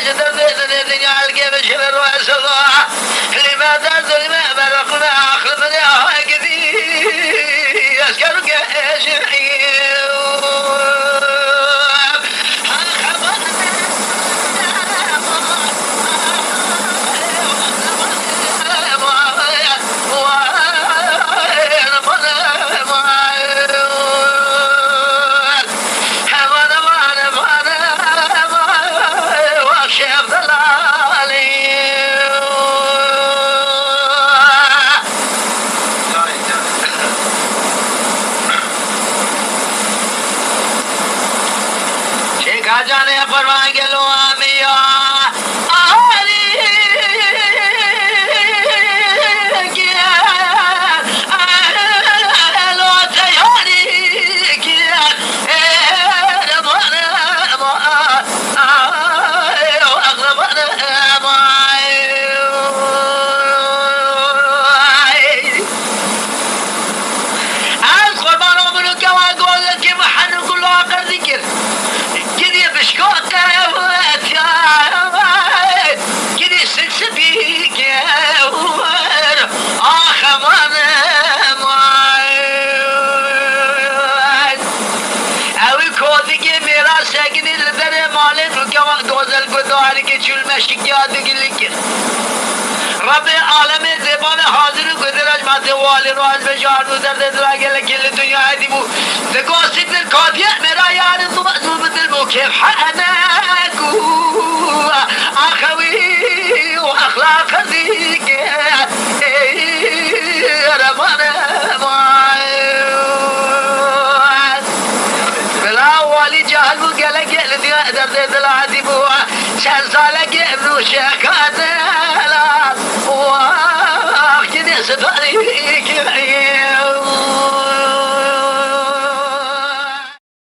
جدر الدنيا علقي بشر واسضاع لماذا ظلم برقنا اخلفني كثير اسكرك اشحي जाने परवा गेलो आमिया आरी किया लो तयारी किया ए रमन मा आयो अगरबन मा आज قربانو منو क्या गोल के महन को लो कर ذكر كذي بشكوك كذي سكسبيك آخر اوی کودی که میراث شکنی لدر مالین رو که دوزل گداری که چول مشک یادو گلیکر رب عالم زبان حاضر گذرش مات والی رو از بشار دو در دراغه لکل دنیا دیبو دگوستی در کادیه میرا یار زو بدل بو کیف حنکو آخوی و اخلاق دیگه رمان بلا والی جهل بو گله گل دیگه در دل عدیبو چند ساله که ابنو شکاته واه كني سفري